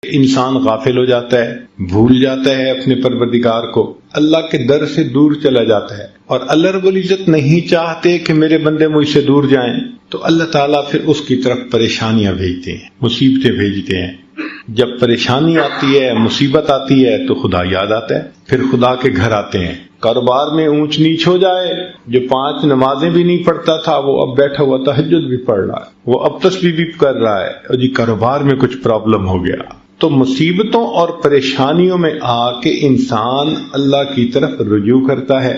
انسان غافل ہو جاتا ہے، بھول جاتا ہے اپنے پروردگار کو، اللہ کے در سے دور چلا جاتا ہے، اور اللہ رب العزت نہیں چاہتے کہ میرے بندے مجھ سے دور جائیں، تو اللہ تعالیٰ پھر اس کی طرف پریشانیاں بھیجتے ہیں، مصیبتیں بھیجتے ہیں۔ جب پریشانی آتی ہے، مصیبت آتی ہے، تو خدا یاد آتا ہے، پھر خدا کے گھر آتے ہیں۔ کاروبار میں اونچ نیچ ہو جائے، جو 5 نمازیں بھی نہیں پڑھتا تھا وہ اب بیٹھا ہوا تہجد بھی پڑھ رہا ہے، وہ اب تسبیح بھی کر رہا ہے، اور جی کاروبار میں کچھ پرابلم ہو گیا۔ تو مصیبتوں اور پریشانیوں میں آ کے انسان اللہ کی طرف رجوع کرتا ہے،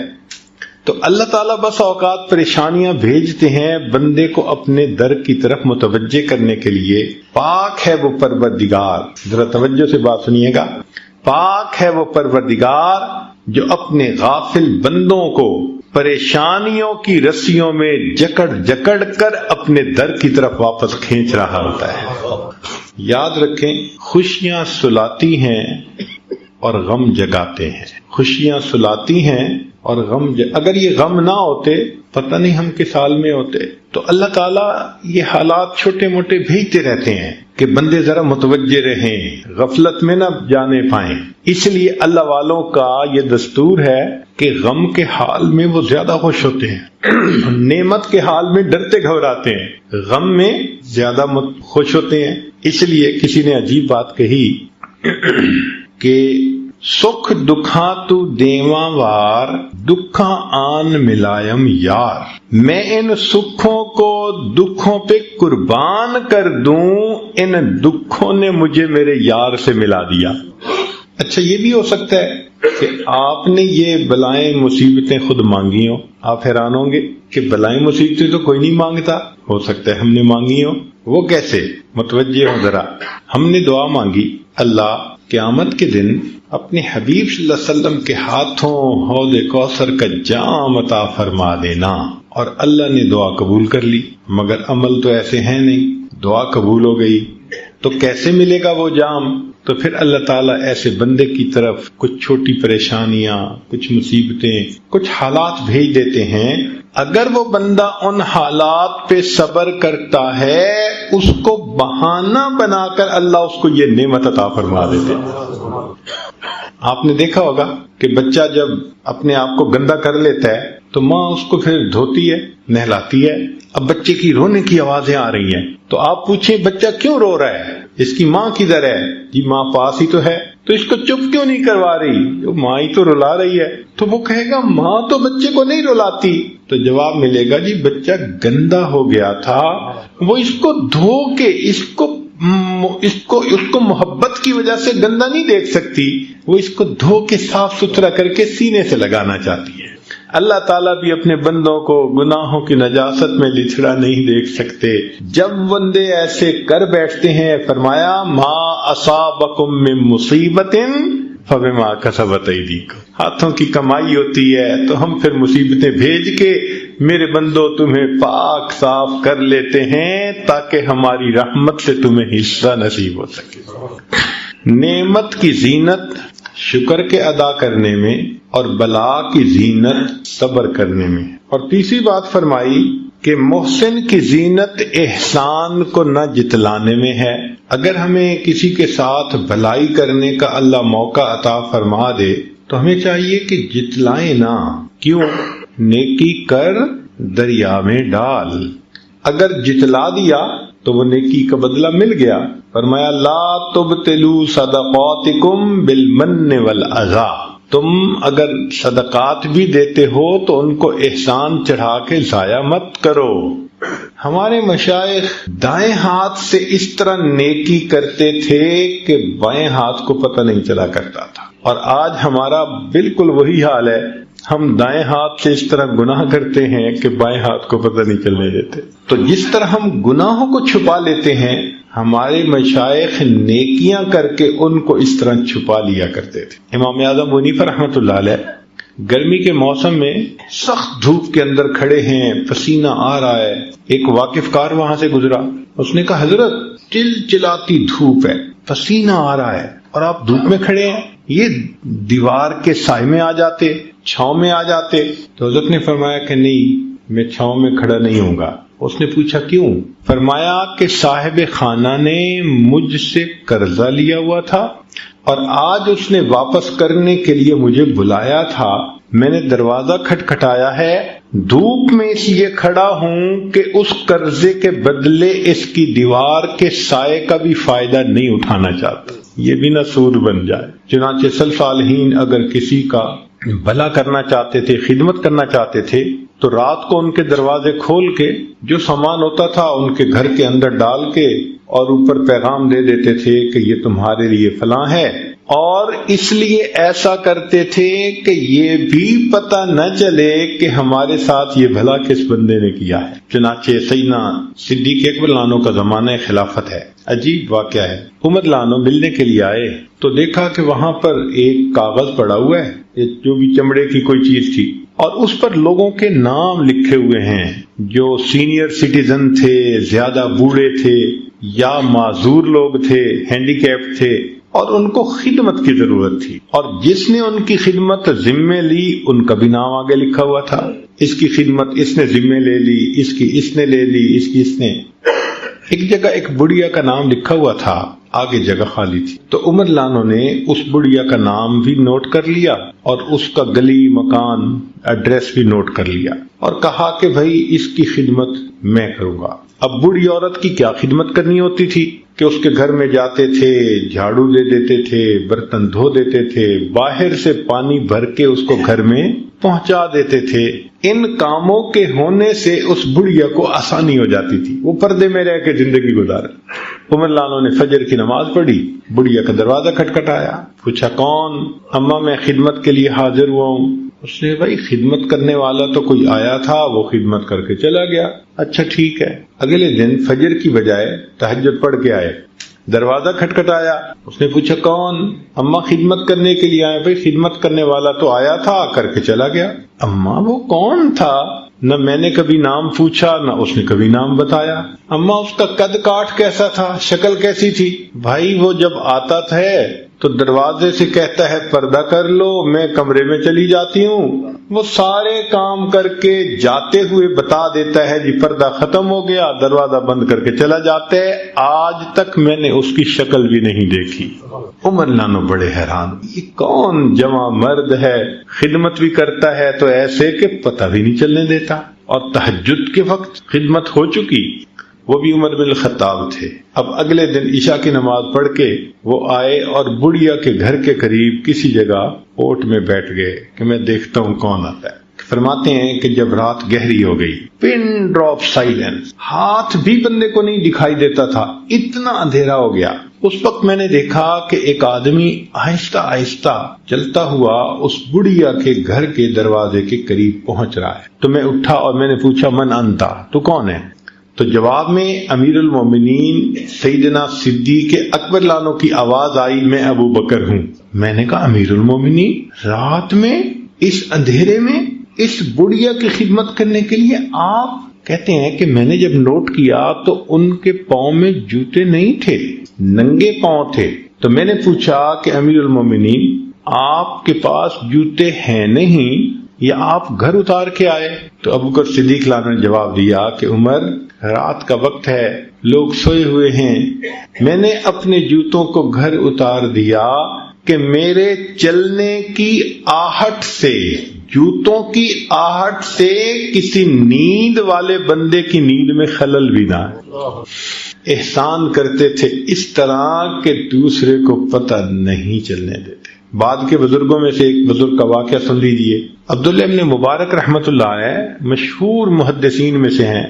تو اللہ تعالیٰ بس اوقات پریشانیاں بھیجتے ہیں بندے کو اپنے در کی طرف متوجہ کرنے کے لیے۔ پاک ہے وہ پروردگار، ذرا توجہ سے بات سنیے گا، پاک ہے وہ پروردگار جو اپنے غافل بندوں کو پریشانیوں کی رسیوں میں جکڑ جکڑ کر اپنے در کی طرف واپس کھینچ رہا ہوتا ہے۔ یاد رکھیں، خوشیاں سلاتی ہیں اور غم جگاتے ہیں، خوشیاں سلاتی ہیں اور اگر یہ غم نہ ہوتے پتہ نہیں ہم کس حال میں ہوتے۔ تو اللہ تعالیٰ یہ حالات چھوٹے موٹے بھیجتے رہتے ہیں کہ بندے ذرا متوجہ رہیں، غفلت میں نہ جانے پائیں۔ اس لیے اللہ والوں کا یہ دستور ہے کہ غم کے حال میں وہ زیادہ خوش ہوتے ہیں، نعمت کے حال میں ڈرتے گھبراتے ہیں، غم میں زیادہ خوش ہوتے ہیں۔ اس لیے کسی نے عجیب بات کہی کہ سکھ دکھاں تو دیواں وار، دکھاں آن ملائم یار، میں ان سکھوں کو دکھوں پہ قربان کر دوں، ان دکھوں نے مجھے میرے یار سے ملا دیا۔ اچھا یہ بھی ہو سکتا ہے کہ آپ نے یہ بلائیں مصیبتیں خود مانگی ہوں، آپ حیران ہوں گے کہ بلائیں مصیبتیں تو کوئی نہیں مانگتا، ہو سکتا ہے ہم نے مانگی ہوں۔ وہ کیسے؟ متوجہ ہوں ذرا، ہم نے دعا مانگی، اللہ قیامت کے دن اپنے حبیب صلی اللہ علیہ وسلم کے ہاتھوں حوض کوثر کا جام عطا فرما دینا، اور اللہ نے دعا قبول کر لی، مگر عمل تو ایسے ہیں نہیں، دعا قبول ہو گئی تو کیسے ملے گا وہ جام؟ تو پھر اللہ تعالیٰ ایسے بندے کی طرف کچھ چھوٹی پریشانیاں، کچھ مصیبتیں، کچھ حالات بھیج دیتے ہیں۔ اگر وہ بندہ ان حالات پہ صبر کرتا ہے، اس کو بہانہ بنا کر اللہ اس کو یہ نعمت عطا فرما دیتے ہیں۔ آپ نے دیکھا ہوگا کہ بچہ جب اپنے آپ کو گندا کر لیتا ہے تو ماں اس کو پھر دھوتی ہے، نہلاتی ہے۔ اب بچے کی رونے کی آوازیں آ رہی ہیں تو آپ پوچھیں بچہ کیوں رو رہا ہے، اس کی ماں کدھر ہے؟ جی ماں پاس ہی تو ہے، تو اس کو چپ کیوں نہیں کروا رہی؟ ماں ہی تو رلا رہی ہے۔ تو وہ کہے گا ماں تو بچے کو نہیں رلاتی، تو جواب ملے گا جی بچہ گندا ہو گیا تھا، وہ اس کو دھو کے اس کو محبت کی وجہ سے گندا نہیں دیکھ سکتی، وہ اس کو دھو کے صاف ستھرا کر کے سینے سے لگانا چاہتی ہے۔ اللہ تعالیٰ بھی اپنے بندوں کو گناہوں کی نجاست میں لچھڑا نہیں دیکھ سکتے۔ جب بندے ایسے کر بیٹھتے ہیں، فرمایا ما اصابکم من مصیبت فبما کسبت ایدیکم، ہاتھوں کی کمائی ہوتی ہے تو ہم پھر مصیبتیں بھیج کے میرے بندوں تمہیں پاک صاف کر لیتے ہیں تاکہ ہماری رحمت سے تمہیں حصہ نصیب ہو سکے۔ نعمت کی زینت شکر کے ادا کرنے میں اور بلا کی زینت صبر کرنے میں۔ اور تیسری بات فرمائی کہ محسن کی زینت احسان کو نہ جتلانے میں ہے۔ اگر ہمیں کسی کے ساتھ بھلائی کرنے کا اللہ موقع عطا فرما دے تو ہمیں چاہیے کہ جتلائیں نہ۔ کیوں؟ نیکی کر دریا میں ڈال، اگر جتلا دیا تو وہ نیکی کا بدلہ مل گیا۔ فرمایا لا تبطلوا صدقاتکم بالمن والاذی، تم اگر صدقات بھی دیتے ہو تو ان کو احسان چڑھا کے ضائع مت کرو۔ ہمارے مشائخ دائیں ہاتھ سے اس طرح نیکی کرتے تھے کہ بائیں ہاتھ کو پتہ نہیں چلا کرتا تھا، اور آج ہمارا بالکل وہی حال ہے، ہم دائیں ہاتھ سے اس طرح گناہ کرتے ہیں کہ بائیں ہاتھ کو پتہ نہیں چلنے دیتے۔ تو جس طرح ہم گناہوں کو چھپا لیتے ہیں، ہمارے مشائخ نیکیاں کر کے ان کو اس طرح چھپا لیا کرتے تھے۔ امام اعظم ابو حنیفہ رحمۃ اللہ علیہ گرمی کے موسم میں سخت دھوپ کے اندر کھڑے ہیں، پسینہ آ رہا ہے، ایک واقف کار وہاں سے گزرا، اس نے کہا حضرت چل چلاتی دھوپ ہے، پسینہ آ رہا ہے اور آپ دھوپ میں کھڑے ہیں، یہ دیوار کے سائے میں آ جاتے، چھاؤں میں آ جاتے۔ تو حضرت نے فرمایا کہ نہیں، میں چھاؤں میں کھڑا نہیں ہوں گا، اس نے پوچھا کیوں؟ فرمایا کہ صاحب خانہ نے مجھ سے قرضہ لیا ہوا تھا اور آج اس نے واپس کرنے کے لیے مجھے بلایا تھا، میں نے دروازہ کھٹکھٹایا ہے، دھوپ میں اس لیے کھڑا ہوں کہ اس قرضے کے بدلے اس کی دیوار کے سائے کا بھی فائدہ نہیں اٹھانا چاہتا، یہ بھی نہ سود بن جائے۔ چنانچہ سلف صالحین اگر کسی کا بھلا کرنا چاہتے تھے، خدمت کرنا چاہتے تھے، تو رات کو ان کے دروازے کھول کے جو سامان ہوتا تھا ان کے گھر کے اندر ڈال کے اور اوپر پیغام دے دیتے تھے کہ یہ تمہارے لیے فلاں ہے، اور اس لیے ایسا کرتے تھے کہ یہ بھی پتہ نہ چلے کہ ہمارے ساتھ یہ بھلا کس بندے نے کیا ہے۔ چنانچہ سیدنا صدیق اکبر لانو کا زمانہ خلافت ہے۔ عجیب واقعہ ہے، عمر لانو ملنے کے لیے آئے تو دیکھا کہ وہاں پر ایک کاغذ پڑا ہوا ہے جو بھی چمڑے کی کوئی چیز تھی، اور اس پر لوگوں کے نام لکھے ہوئے ہیں جو سینئر سٹیزن تھے، زیادہ بوڑھے تھے یا معذور لوگ تھے، ہینڈی کیپ تھے، اور ان کو خدمت کی ضرورت تھی، اور جس نے ان کی خدمت ذمے لی ان کا بھی نام آگے لکھا ہوا تھا، اس کی خدمت اس نے ذمے لے لی، اس کی اس نے لے لی، اس کی اس نے۔ ایک جگہ ایک بڑھیا کا نام لکھا ہوا تھا، آگے جگہ خالی تھی، تو عمر لانو نے اس بڑھیا کا نام بھی نوٹ کر لیا اور اس کا گلی، مکان، ایڈریس بھی نوٹ کر لیا، اور کہا کہ بھائی اس کی خدمت میں کروں گا۔ اب بوڑھی عورت کی کیا خدمت کرنی ہوتی تھی کہ اس کے گھر میں جاتے تھے، جھاڑو دے دیتے تھے، برتن دھو دیتے تھے، باہر سے پانی بھر کے اس کو گھر میں پہنچا دیتے تھے۔ ان کاموں کے ہونے سے اس بڑھیا کو آسانی ہو جاتی تھی، وہ پردے میں رہ کے زندگی گزارے۔ عمر لانو نے فجر کی نماز پڑھی، بڑھیا کا دروازہ کھٹکھٹایا، پوچھا کون؟ اماں میں خدمت کے لیے حاضر ہوا ہوں۔ اس نے بھائی خدمت کرنے والا تو کوئی آیا تھا، وہ خدمت کر کے چلا گیا۔ اچھا ٹھیک ہے۔ اگلے دن فجر کی بجائے تہجد پڑھ کے آئے، دروازہ کھٹکھٹایا، اس نے پوچھا کون؟ اماں خدمت کرنے کے لیے آئے۔ بھائی خدمت کرنے والا تو آیا تھا، کر کے چلا گیا۔ اماں وہ کون تھا؟ نہ میں نے کبھی نام پوچھا، نہ اس نے کبھی نام بتایا۔ اماں اس کا قد کاٹ کیسا تھا، شکل کیسی تھی؟ بھائی وہ جب آتا تھا تو دروازے سے کہتا ہے پردہ کر لو، میں کمرے میں چلی جاتی ہوں، وہ سارے کام کر کے جاتے ہوئے بتا دیتا ہے جی پردہ ختم ہو گیا، دروازہ بند کر کے چلا جاتا ہے۔ آج تک میں نے اس کی شکل بھی نہیں دیکھی۔ عمر لانو بڑے حیران، یہ کون جواں مرد ہے، خدمت بھی کرتا ہے تو ایسے کہ پتہ بھی نہیں چلنے دیتا، اور تہجد کے وقت خدمت ہو چکی۔ وہ بھی عمر بن الخطاب تھے۔ اب اگلے دن عشاء کی نماز پڑھ کے وہ آئے اور بڑھیا کے گھر کے قریب کسی جگہ اوٹ میں بیٹھ گئے کہ میں دیکھتا ہوں کون آتا ہے۔ فرماتے ہیں کہ جب رات گہری ہو گئی، پن ڈراپ سائلنس، ہاتھ بھی بندے کو نہیں دکھائی دیتا تھا، اتنا اندھیرا ہو گیا۔ اس وقت میں نے دیکھا کہ ایک آدمی آہستہ آہستہ چلتا ہوا اس بڑھیا کے گھر کے دروازے کے قریب پہنچ رہا ہے۔ تو میں اٹھا اور میں نے پوچھا من انتا، تو کون ہے؟ تو جواب میں امیر المومنین سیدنا صدیق اکبر لانو کی آواز آئی، میں ابو بکر ہوں۔ میں نے کہا امیر المومنین رات میں اس اندھیرے میں اس بڑھیا کی خدمت کرنے کے لیے آپ؟ کہتے ہیں کہ میں نے جب نوٹ کیا تو ان کے پاؤں میں جوتے نہیں تھے، ننگے پاؤں تھے۔ تو میں نے پوچھا کہ امیر المومنین آپ کے پاس جوتے ہیں نہیں یا آپ گھر اتار کے آئے؟ تو ابو بکر صدیق لانو نے جواب دیا کہ عمر رات کا وقت ہے، لوگ سوئے ہوئے ہیں، میں نے اپنے جوتوں کو گھر اتار دیا کہ میرے چلنے کی آہٹ سے، جوتوں کی آہٹ سے کسی نیند والے بندے کی نیند میں خلل بھی نہ آئے۔ احسان کرتے تھے اس طرح کہ دوسرے کو پتہ نہیں چلنے دیتے۔ بعد کے بزرگوں میں سے ایک بزرگ کا واقعہ سن لیجیے۔ عبداللہ ابن مبارک رحمۃ اللہ علیہ مشہور محدثین میں سے ہیں،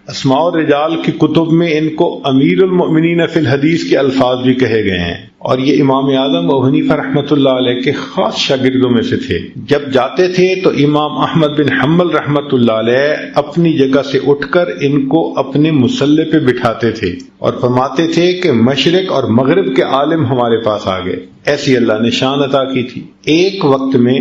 اسماء الرجال کی کتب میں ان کو امیر المؤمنین فی الحدیث کے الفاظ بھی کہے گئے ہیں، اور یہ امام اعظم ابو حنیفہ رحمۃ اللہ علیہ کے خاص شاگردوں میں سے تھے۔ جب جاتے تھے تو امام احمد بن حنبل رحمۃ اللہ علیہ اپنی جگہ سے اٹھ کر ان کو اپنے مصلی پہ بٹھاتے تھے اور فرماتے تھے کہ مشرق اور مغرب کے عالم ہمارے پاس آ گئے، ایسی اللہ نے شان عطا کی تھی۔ ایک وقت میں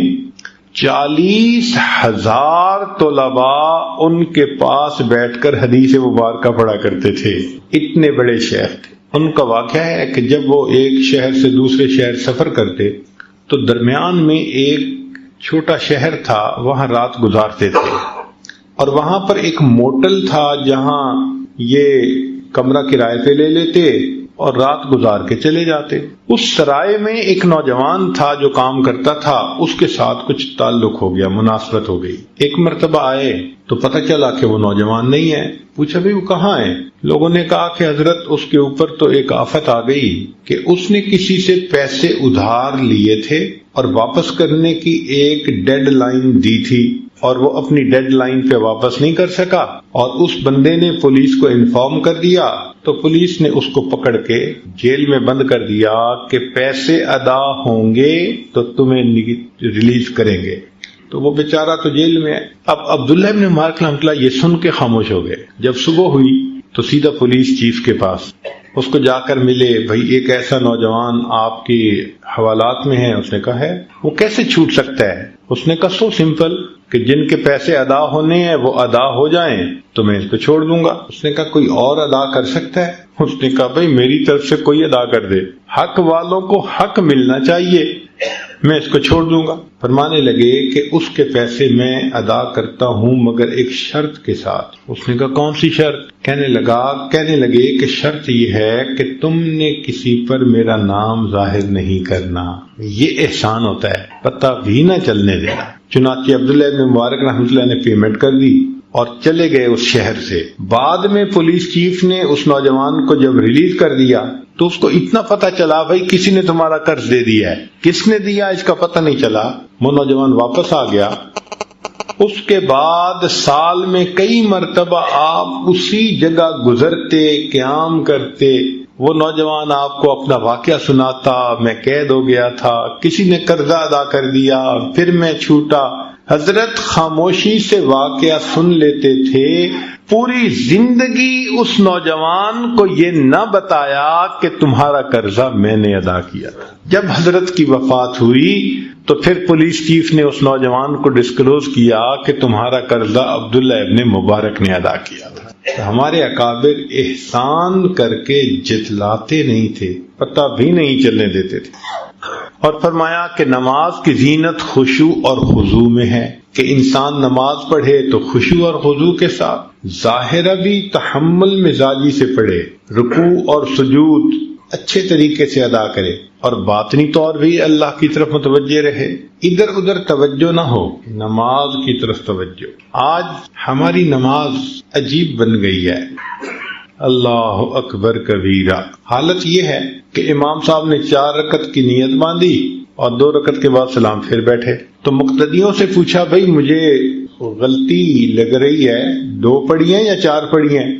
40,000 طلباء ان کے پاس بیٹھ کر حدیث مبارکہ پڑھا کرتے تھے، اتنے بڑے شیخ تھے۔ ان کا واقعہ ہے کہ جب وہ ایک شہر سے دوسرے شہر سفر کرتے تو درمیان میں ایک چھوٹا شہر تھا، وہاں رات گزارتے تھے۔ اور وہاں پر ایک موٹل تھا جہاں یہ کمرہ کرائے پہ لے لیتے اور رات گزار کے چلے جاتے. اس سرائے میں ایک نوجوان تھا جو کام کرتا تھا، اس کے ساتھ کچھ تعلق ہو گیا، مناسبت ہو گئی. ایک مرتبہ آئے تو پتہ چلا کہ وہ نوجوان نہیں ہے. پوچھا بھی وہ کہاں ہے؟ لوگوں نے کہا کہ حضرت اس کے اوپر تو ایک آفت آ گئی کہ اس نے کسی سے پیسے ادھار لیے تھے اور واپس کرنے کی ایک ڈیڈ لائن دی تھی اور وہ اپنی ڈیڈ لائن پہ واپس نہیں کر سکا، اور اس بندے نے پولیس کو انفارم کر دیا تو پولیس نے اس کو پکڑ کے جیل میں بند کر دیا کہ پیسے ادا ہوں گے تو تمہیں ریلیز کریں گے. تو وہ بیچارہ تو جیل میں ہے. اب عبداللہ ابن مبارک رحمۃ اللہ یہ سن کے خاموش ہو گئے. جب صبح ہوئی تو سیدھا پولیس چیف کے پاس اس کو جا کر ملے. بھائی ایک ایسا نوجوان آپ کے حوالات میں ہے. اس نے کہا ہے. وہ کیسے چھوٹ سکتا ہے؟ اس نے کہا سو سمپل کہ جن کے پیسے ادا ہونے ہیں وہ ادا ہو جائیں تو میں اس کو چھوڑ دوں گا. اس نے کہا کوئی اور ادا کر سکتا ہے؟ اس نے کہا بھائی میری طرف سے کوئی ادا کر دے، حق والوں کو حق ملنا چاہیے، میں اس کو چھوڑ دوں گا. فرمانے لگے کہ اس کے پیسے میں ادا کرتا ہوں مگر ایک شرط کے ساتھ. اس نے کہا کون سی شرط؟ کہنے لگے کہ شرط یہ ہے کہ تم نے کسی پر میرا نام ظاہر نہیں کرنا. یہ احسان ہوتا ہے، پتہ بھی نہ چلنے دینا. چنانچہ عبداللہ ابن مبارک رحمۃ اللہ نے پیمنٹ کر دی اور چلے گئے اس شہر سے. بعد میں پولیس چیف نے اس نوجوان کو جب ریلیز کر دیا تو اس کو اتنا پتہ چلا بھائی کسی نے تمہارا قرض دے دیا ہے. کس نے دیا اس کا پتہ نہیں چلا. وہ نوجوان واپس آ گیا. اس کے بعد سال میں کئی مرتبہ آپ اسی جگہ گزرتے، قیام کرتے. وہ نوجوان آپ کو اپنا واقعہ سناتا، میں قید ہو گیا تھا، کسی نے قرضہ ادا کر دیا، پھر میں چھوٹا. حضرت خاموشی سے واقعہ سن لیتے تھے. پوری زندگی اس نوجوان کو یہ نہ بتایا کہ تمہارا قرضہ میں نے ادا کیا تھا. جب حضرت کی وفات ہوئی تو پھر پولیس چیف نے اس نوجوان کو ڈسکلوز کیا کہ تمہارا قرضہ عبداللہ ابن مبارک نے ادا کیا تھا. ہمارے اکابر احسان کر کے جتلاتے نہیں تھے، پتہ بھی نہیں چلنے دیتے تھے. اور فرمایا کہ نماز کی زینت خشوع اور خضوع میں ہے، کہ انسان نماز پڑھے تو خشوع اور خضوع کے ساتھ، ظاہرہ بھی تحمل مزاجی سے پڑھے، رکوع اور سجود اچھے طریقے سے ادا کرے، اور باطنی طور بھی اللہ کی طرف متوجہ رہے، ادھر ادھر توجہ نہ ہو، نماز کی طرف توجہ. آج ہماری نماز عجیب بن گئی ہے. اللہ اکبر کبیرہ. حالت یہ ہے کہ امام صاحب نے 4 رکعت کی نیت باندھی اور 2 رکعت کے بعد سلام پھر بیٹھے. تو مقتدیوں سے پوچھا بھائی مجھے غلطی لگ رہی ہے، 2 پڑھی ہیں یا 4 پڑھی ہیں؟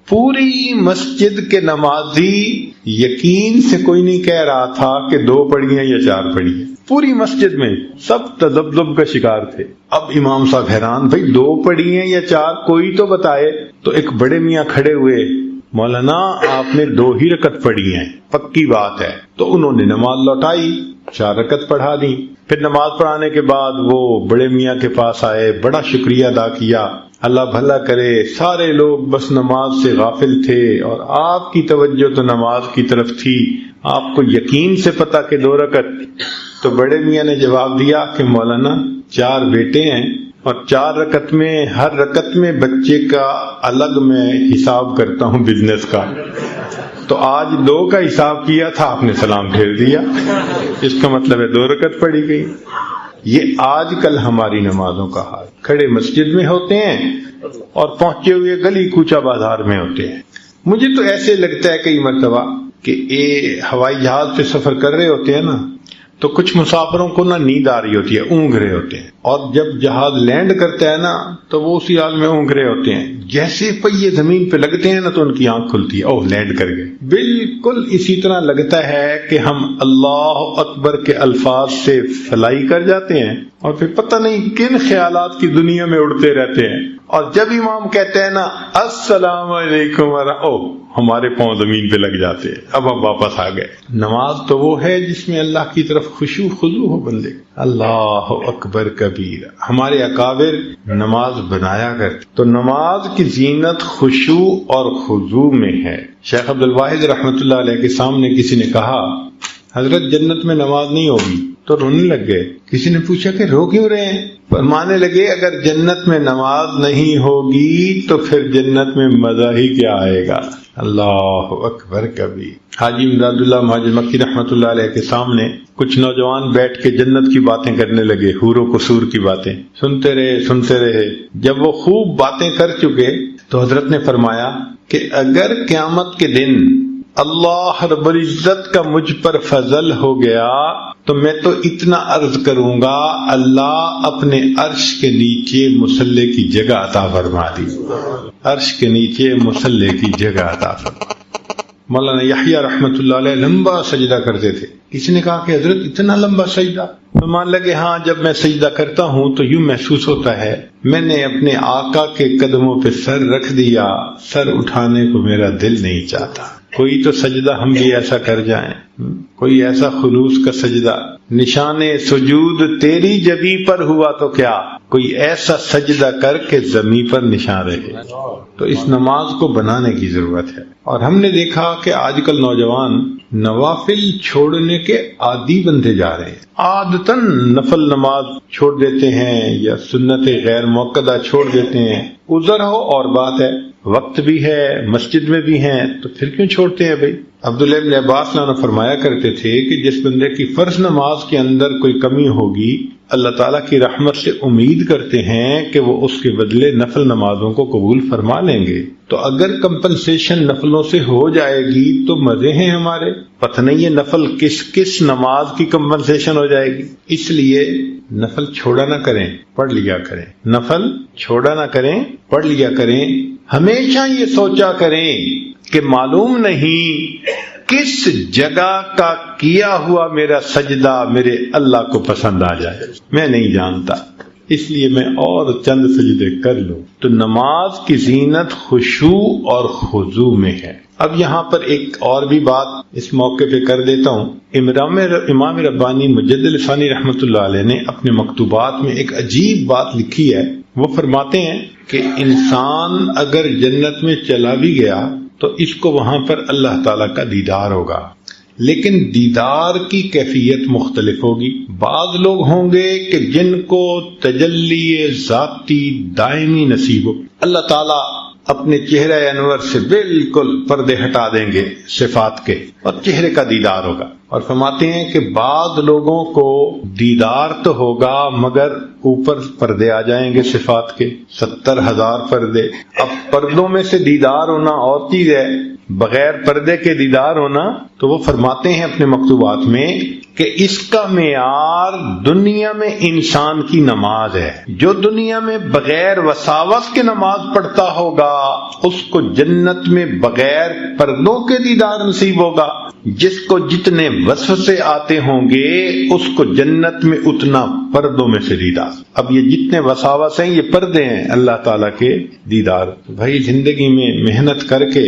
پوری مسجد کے نمازی یقین سے کوئی نہیں کہہ رہا تھا کہ 2 پڑھی ہیں یا 4 پڑھی ہیں. پوری مسجد میں سب تذبذب کا شکار تھے. اب امام صاحب حیران، بھائی 2 پڑھی ہیں یا 4 کوئی تو بتائے. تو ایک بڑے میاں کھڑے ہوئے، مولانا آپ نے 2 ہی رکعت پڑھی ہیں، پکی بات ہے. تو انہوں نے نماز لوٹائی، 4 رکعت پڑھا دی. پھر نماز پڑھانے کے بعد وہ بڑے میاں کے پاس آئے، بڑا شکریہ ادا کیا. اللہ بھلا کرے، سارے لوگ بس نماز سے غافل تھے اور آپ کی توجہ تو نماز کی طرف تھی، آپ کو یقین سے پتا کہ 2 رکعت. تو بڑے میاں نے جواب دیا کہ مولانا 4 بیٹے ہیں اور 4 رکعت میں ہر رکعت میں بچے کا الگ میں حساب کرتا ہوں بزنس کا. تو آج 2 کا حساب کیا تھا، آپ نے سلام پھیر دیا، اس کا مطلب ہے 2 رکعت پڑھی گئی. یہ آج کل ہماری نمازوں کا حال. کھڑے مسجد میں ہوتے ہیں اور پہنچے ہوئے گلی کوچہ بازار میں ہوتے ہیں. مجھے تو ایسے لگتا ہے کئی مرتبہ کہ ہوائی جہاز پہ سفر کر رہے ہوتے ہیں نا، تو کچھ مسافروں کو نا نیند آ رہی ہوتی ہے، اونگ رہے ہوتے ہیں، اور جب جہاز لینڈ کرتا ہے نا تو وہ اسی حال میں اونگ رہے ہوتے ہیں. جیسے پہیے زمین پہ لگتے ہیں نا تو ان کی آنکھ کھلتی ہے، اوہ لینڈ کر گئے. بالکل اسی طرح لگتا ہے کہ ہم اللہ اکبر کے الفاظ سے فلائی کر جاتے ہیں اور پھر پتہ نہیں کن خیالات کی دنیا میں اڑتے رہتے ہیں. اور جب امام کہتے ہیں نا السلام علیکم ہمارے پاؤں زمین پہ لگ جاتے ہیں. اب ہم واپس آ گئے. نماز تو وہ ہے جس میں اللہ کی طرف خشوع خضوع ہو بندے. اللہ اکبر کبیر. ہمارے اکابر نماز بنایا کرتے. تو نماز کی زینت خشوع اور خضوع میں ہے. شیخ عبد الواحد رحمۃ اللہ علیہ کے سامنے کسی نے کہا حضرت جنت میں نماز نہیں ہوگی، تو رونے لگ گئے۔ کسی نے پوچھا کہ رو کیوں رہے ہیں؟ فرمانے لگے اگر جنت میں نماز نہیں ہوگی تو پھر جنت میں مزہ ہی کیا آئے گا۔ اللہ اکبر کبھی۔ حاجی امداد اللہ مہاجر مکی رحمۃ اللہ علیہ کے سامنے کچھ نوجوان بیٹھ کے جنت کی باتیں کرنے لگے، حور و قصور کی باتیں سنتے رہے۔ جب وہ خوب باتیں کر چکے تو حضرت نے فرمایا کہ اگر قیامت کے دن اللہ رب العزت کا مجھ پر فضل ہو گیا تو میں تو اتنا عرض کروں گا، اللہ اپنے عرش کے نیچے مصلی کی جگہ عطا فرما دی۔ عرش کے نیچے مصلی کی جگہ عطا فرما۔ مولانا یحییٰ رحمۃ اللہ علیہ لمبا سجدہ کرتے تھے۔ کسی نے کہا کہ حضرت اتنا لمبا سجدہ؟ فرمان لگے ہاں، جب میں سجدہ کرتا ہوں تو یوں محسوس ہوتا ہے میں نے اپنے آقا کے قدموں پہ سر رکھ دیا، سر اٹھانے کو میرا دل نہیں چاہتا۔ کوئی تو سجدہ ہم بھی ایسا کر جائیں، کوئی ایسا خلوص کا سجدہ، نشان سجود تیری جبی پر ہوا تو کیا، کوئی ایسا سجدہ کر کے زمین پر نشان رہے۔ تو اس نماز کو بنانے کی ضرورت ہے۔ اور ہم نے دیکھا کہ آج کل نوجوان نوافل چھوڑنے کے عادی بنتے جا رہے ہیں، عادتاً نفل نماز چھوڑ دیتے ہیں یا سنت غیر موقدہ چھوڑ دیتے ہیں۔ عذر ہو اور بات ہے، وقت بھی ہے، مسجد میں بھی ہیں، تو پھر کیوں چھوڑتے ہیں بھائی؟ عبداللہ ابن عباس نے فرمایا کرتے تھے کہ جس بندے کی فرض نماز کے اندر کوئی کمی ہوگی، اللہ تعالیٰ کی رحمت سے امید کرتے ہیں کہ وہ اس کے بدلے نفل نمازوں کو قبول فرما لیں گے۔ تو اگر کمپنسیشن نفلوں سے ہو جائے گی تو مزے ہیں ہمارے، پتہ نہیں یہ نفل کس نماز کی کمپنسیشن ہو جائے گی۔ اس لیے نفل چھوڑا نہ کریں، پڑھ لیا کریں، نفل چھوڑا نہ کریں، پڑھ لیا کریں۔ ہمیشہ یہ سوچا کریں کہ معلوم نہیں کس جگہ کا کیا ہوا میرا سجدہ میرے اللہ کو پسند آ جائے، میں نہیں جانتا، اس لیے میں اور چند سجدے کر لوں۔ تو نماز کی زینت خشوع اور خضوع میں ہے۔ اب یہاں پر ایک اور بھی بات اس موقع پہ کر دیتا ہوں۔ امام ربانی مجدد ثانی رحمۃ اللہ علیہ نے اپنے مکتوبات میں ایک عجیب بات لکھی ہے۔ وہ فرماتے ہیں کہ انسان اگر جنت میں چلا بھی گیا تو اس کو وہاں پر اللہ تعالیٰ کا دیدار ہوگا، لیکن دیدار کی کیفیت مختلف ہوگی۔ بعض لوگ ہوں گے کہ جن کو تجلی ذاتی دائمی نصیب ہو، اللہ تعالیٰ اپنے چہرہ انور سے بالکل پردے ہٹا دیں گے صفات کے اور چہرے کا دیدار ہوگا۔ اور فرماتے ہیں کہ بعض لوگوں کو دیدار تو ہوگا مگر اوپر پردے آ جائیں گے صفات کے، 70,000 پردے۔ اب پردوں میں سے دیدار ہونا اور چیز ہے، بغیر پردے کے دیدار ہونا۔ تو وہ فرماتے ہیں اپنے مکتوبات میں کہ اس کا معیار دنیا میں انسان کی نماز ہے۔ جو دنیا میں بغیر وساوس کے نماز پڑھتا ہوگا اس کو جنت میں بغیر پردوں کے دیدار نصیب ہوگا۔ جس کو جتنے وسوسے آتے ہوں گے اس کو جنت میں اتنا پردوں میں سے دیدار۔ اب یہ جتنے وساوس ہیں یہ پردے ہیں اللہ تعالیٰ کے دیدار۔ بھائی زندگی میں محنت کر کے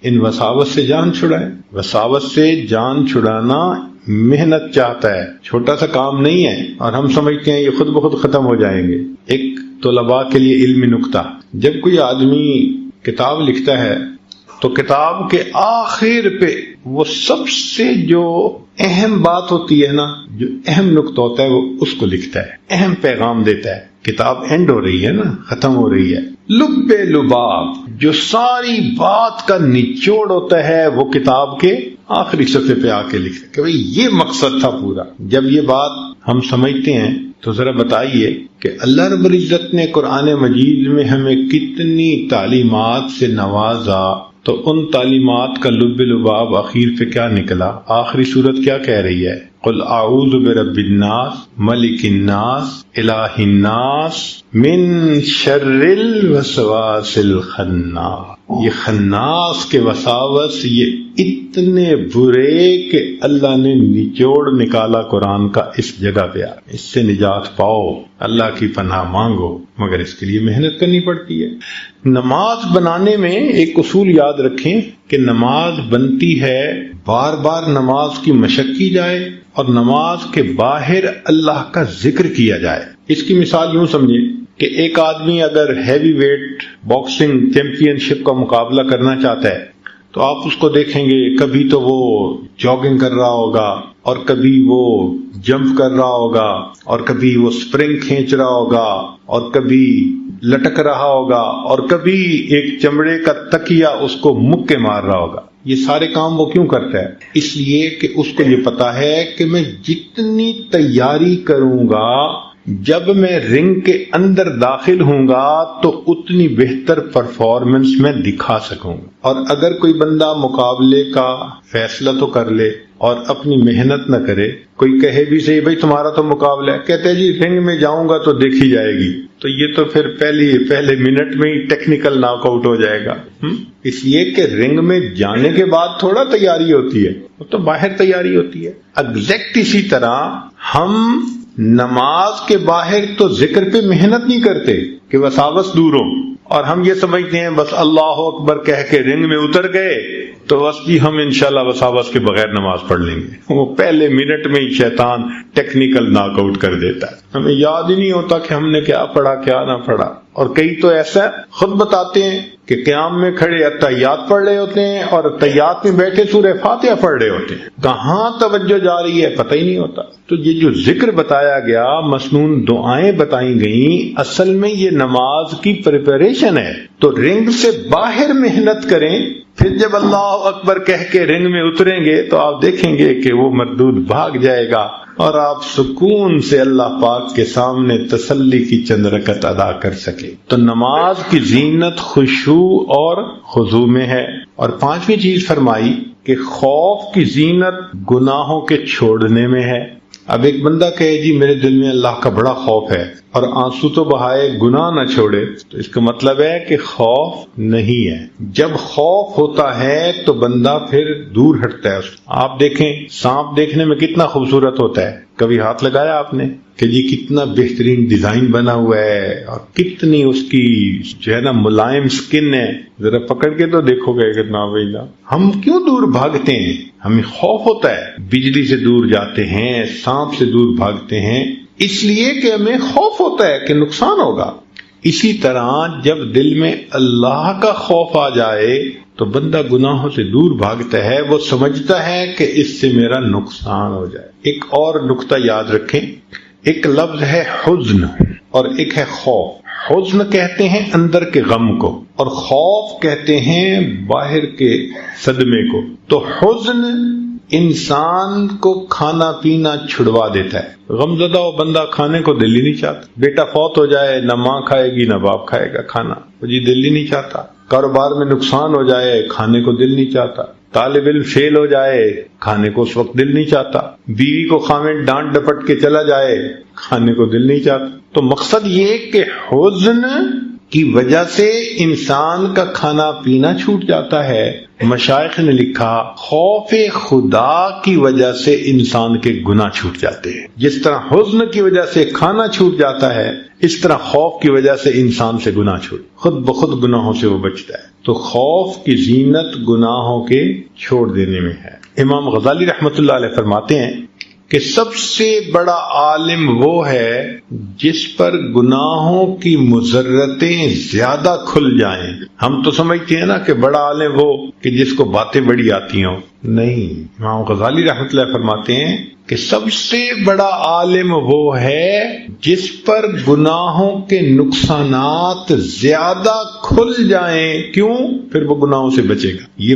ان وساوس سے جان چھڑائیں۔ وساوس سے جان چھڑانا محنت چاہتا ہے، چھوٹا سا کام نہیں ہے، اور ہم سمجھتے ہیں یہ خود بخود ختم ہو جائیں گے۔ ایک طلباء کے لیے علمی نکتہ، جب کوئی آدمی کتاب لکھتا ہے تو کتاب کے آخر پہ وہ سب سے جو اہم بات ہوتی ہے نا، جو اہم نکتہ ہوتا ہے وہ اس کو لکھتا ہے، اہم پیغام دیتا ہے۔ کتاب اینڈ ہو رہی ہے نا، ختم ہو رہی ہے، لب لباب جو ساری بات کا نچوڑ ہوتا ہے وہ کتاب کے آخری صفحے پہ آ کے لکھتا ہے کہ بھئی یہ مقصد تھا پورا۔ جب یہ بات ہم سمجھتے ہیں تو ذرا بتائیے کہ اللہ رب العزت نے قرآن مجید میں ہمیں کتنی تعلیمات سے نوازا، تو ان تعلیمات کا لب لباب اخیر پہ کیا نکلا؟ آخری صورت کیا کہہ رہی ہے؟ قل اعوذ برب الناس ملک الناس الہ الناس من شر الوسواس الخناس۔ یہ خناس کے وساوس یہ اتنے برے کہ اللہ نے نچوڑ نکالا قرآن کا اس جگہ پہ۔ اس سے نجات پاؤ، اللہ کی پناہ مانگو، مگر اس کے لیے محنت کرنی پڑتی ہے۔ نماز بنانے میں ایک اصول یاد رکھیں کہ نماز بنتی ہے بار بار نماز کی مشق کی جائے اور نماز کے باہر اللہ کا ذکر کیا جائے۔ اس کی مثال یوں سمجھیں کہ ایک آدمی اگر ہیوی ویٹ باکسنگ چیمپئن شپ کا مقابلہ کرنا چاہتا ہے تو آپ اس کو دیکھیں گے کبھی تو وہ جاگنگ کر رہا ہوگا اور کبھی وہ جمپ کر رہا ہوگا اور کبھی وہ سپرنگ کھینچ رہا ہوگا اور کبھی لٹک رہا ہوگا اور کبھی ایک چمڑے کا تکیا اس کو مکے مار رہا ہوگا. یہ سارے کام وہ کیوں کرتا ہے؟ اس لیے کہ اس کو یہ پتا ہے کہ میں جتنی تیاری کروں گا جب میں رنگ کے اندر داخل ہوں گا تو اتنی بہتر پرفارمنس میں دکھا سکوں گا. اور اگر کوئی بندہ مقابلے کا فیصلہ تو کر لے اور اپنی محنت نہ کرے، کوئی کہے بھی صحیح بھائی تمہارا تو مقابلہ ہے، کہتے ہیں جی رنگ میں جاؤں گا تو دیکھی جائے گی، تو یہ تو پھر پہلے منٹ میں ہی ٹیکنیکل ناک آؤٹ ہو جائے گا. اس لیے کہ رنگ میں جانے کے بعد تھوڑا تیاری ہوتی ہے، وہ تو باہر تیاری ہوتی ہے. ایگزیکٹ اسی طرح ہم نماز کے باہر تو ذکر پہ محنت نہیں کرتے کہ وساوس دور ہو، اور ہم یہ سمجھتے ہیں بس اللہ اکبر کہہ کے رنگ میں اتر گئے تو بس جی ہم انشاءاللہ وساوس کے بغیر نماز پڑھ لیں گے. وہ پہلے منٹ میں ہی شیطان ٹیکنیکل ناک آؤٹ کر دیتا ہے، ہمیں یاد ہی نہیں ہوتا کہ ہم نے کیا پڑھا کیا نہ پڑھا. اور کئی تو ایسا خود بتاتے ہیں کہ قیام میں کھڑے اتحیات پڑھ رہے ہوتے ہیں اور اتحیات میں بیٹھے سورہ فاتحہ پڑھ رہے ہوتے ہیں، کہاں توجہ جا رہی ہے پتہ ہی نہیں ہوتا. تو یہ جو ذکر بتایا گیا، مسنون دعائیں بتائی گئیں، اصل میں یہ نماز کی پریپریشن ہے. تو رنگ سے باہر محنت کریں، پھر جب اللہ اکبر کہہ کے رنگ میں اتریں گے تو آپ دیکھیں گے کہ وہ مردود بھاگ جائے گا اور آپ سکون سے اللہ پاک کے سامنے تسلی کی چند رکعت ادا کر سکے. تو نماز کی زینت خشوع اور خضوع میں ہے. اور پانچویں چیز فرمائی کہ خوف کی زینت گناہوں کے چھوڑنے میں ہے. اب ایک بندہ کہے جی میرے دل میں اللہ کا بڑا خوف ہے اور آنسو تو بہائے گناہ نہ چھوڑے، تو اس کا مطلب ہے کہ خوف نہیں ہے. جب خوف ہوتا ہے تو بندہ پھر دور ہٹتا ہے. آپ دیکھیں سانپ دیکھنے میں کتنا خوبصورت ہوتا ہے، کبھی ہاتھ لگایا آپ نے کہ جی کتنا بہترین ڈیزائن بنا ہوا ہے اور کتنی اس کی جو ہے نا ملائم سکن ہے، ذرا پکڑ کے تو دیکھو گے کہ نا بھائی نا. ہم کیوں دور بھاگتے ہیں؟ ہمیں خوف ہوتا ہے، بجلی سے دور جاتے ہیں، سانپ سے دور بھاگتے ہیں، اس لیے کہ ہمیں خوف ہوتا ہے کہ نقصان ہوگا. اسی طرح جب دل میں اللہ کا خوف آ جائے تو بندہ گناہوں سے دور بھاگتا ہے، وہ سمجھتا ہے کہ اس سے میرا نقصان ہو جائے. ایک اور نقطہ یاد رکھیں، ایک لفظ ہے حزن اور ایک ہے خوف. حزن کہتے ہیں اندر کے غم کو اور خوف کہتے ہیں باہر کے صدمے کو. تو حزن انسان کو کھانا پینا چھڑوا دیتا ہے. غمزدہ و بندہ کھانے کو دل ہی نہیں چاہتا. بیٹا فوت ہو جائے، نہ ماں کھائے گی نہ باپ کھائے گا کھانا، وہ جی دل ہی نہیں چاہتا. کاروبار میں نقصان ہو جائے، کھانے کو دل نہیں چاہتا. طالب علم فیل ہو جائے، کھانے کو اس وقت دل نہیں چاہتا. بیوی کو خامن ڈانٹ ڈپٹ کے چلا جائے، کھانے کو دل نہیں چاہتا. تو مقصد یہ کہ حزن کی وجہ سے انسان کا کھانا پینا چھوٹ جاتا ہے. مشائخ نے لکھا خوف خدا کی وجہ سے انسان کے گناہ چھوٹ جاتے ہیں. جس طرح حزن کی وجہ سے کھانا چھوٹ جاتا ہے، اس طرح خوف کی وجہ سے انسان سے گناہ چھوٹ، خود بخود گناہوں سے وہ بچتا ہے. تو خوف کی زینت گناہوں کے چھوڑ دینے میں ہے. امام غزالی رحمۃ اللہ علیہ فرماتے ہیں کہ سب سے بڑا عالم وہ ہے جس پر گناہوں کی مضرتیں زیادہ کھل جائیں. ہم تو سمجھتے ہیں نا کہ بڑا عالم وہ کہ جس کو باتیں بڑی آتی ہوں. نہیں، امام غزالی رحمۃ اللہ فرماتے ہیں کہ سب سے بڑا عالم وہ ہے جس پر گناہوں کے نقصانات زیادہ کھل جائیں. کیوں؟ پھر وہ گناہوں سے بچے گا. یہ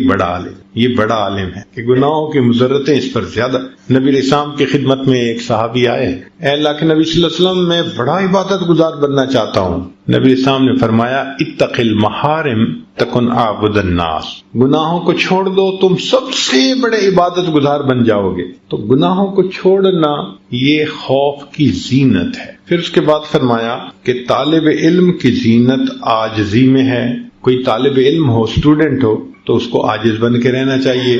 بڑا عالم ہے کہ گناہوں کی مضرتیں اس پر زیادہ. نبی علیہ السلام کی خدمت میں ایک صحابی آئے، اے اللہ کے نبی صلی اللہ علیہ وسلم میں بڑا عبادت گزار بننا چاہتا ہوں. نبی علیہ السلام نے فرمایا اتق المحارم تکن اعبد الناس. گناہوں کو چھوڑ دو، تم سب سے بڑے عبادت گزار بن جاؤ گے. تو گناہوں کو چھوڑنا یہ خوف کی زینت ہے. پھر اس کے بعد فرمایا کہ طالب علم کی زینت عاجزی میں ہے. کوئی طالب علم ہو، اسٹوڈنٹ ہو، تو اس کو عاجز بن کے رہنا چاہیے.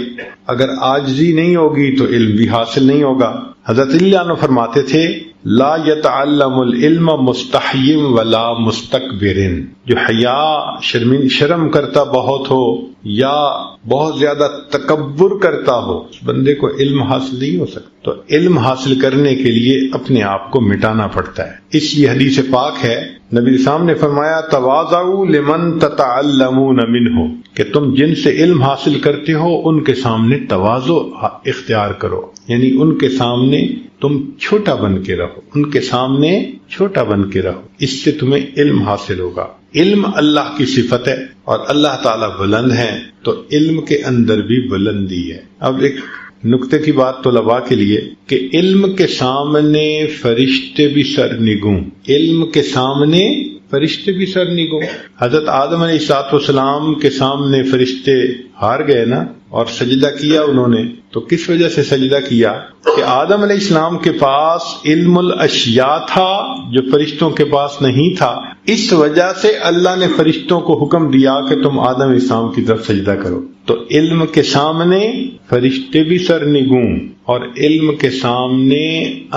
اگر عاجزی نہیں ہوگی تو علم بھی حاصل نہیں ہوگا. حضرت علی عنہ فرماتے تھے لا يتعلم العلم مستحیم ولا مستکبر. جو حیا شرم کرتا بہت ہو یا بہت زیادہ تکبر کرتا ہو، اس بندے کو علم حاصل نہیں ہو سکتا. تو علم حاصل کرنے کے لیے اپنے آپ کو مٹانا پڑتا ہے. اس لیے حدیث پاک ہے نبی اسلام نے فرمایا تواضعوا لمن تتعلمون منہ، کہ تم جن سے علم حاصل کرتے ہو ان کے سامنے تواضع اختیار کرو، یعنی ان کے سامنے تم چھوٹا بن کے رہو، ان کے سامنے چھوٹا بن کے رہو، اس سے تمہیں علم حاصل ہوگا۔ علم اللہ کی صفت ہے اور اللہ تعالیٰ بلند ہے، تو علم کے اندر بھی بلندی ہے۔ اب ایک نکتے کی بات طلباء کے لیے کہ علم کے سامنے فرشتے بھی سرنگوں، علم کے سامنے فرشتے بھی سرنگوں۔ حضرت آدم علیہ السلام کے سامنے فرشتے ہار گئے نا، اور سجدہ کیا انہوں نے، تو کس وجہ سے سجدہ کیا؟ کہ آدم علیہ السلام کے پاس علم الاشیاء تھا جو فرشتوں کے پاس نہیں تھا، اس وجہ سے اللہ نے فرشتوں کو حکم دیا کہ تم آدم علیہ السلام کی طرف سجدہ کرو۔ تو علم کے سامنے فرشتے بھی سرنگوں اور علم کے سامنے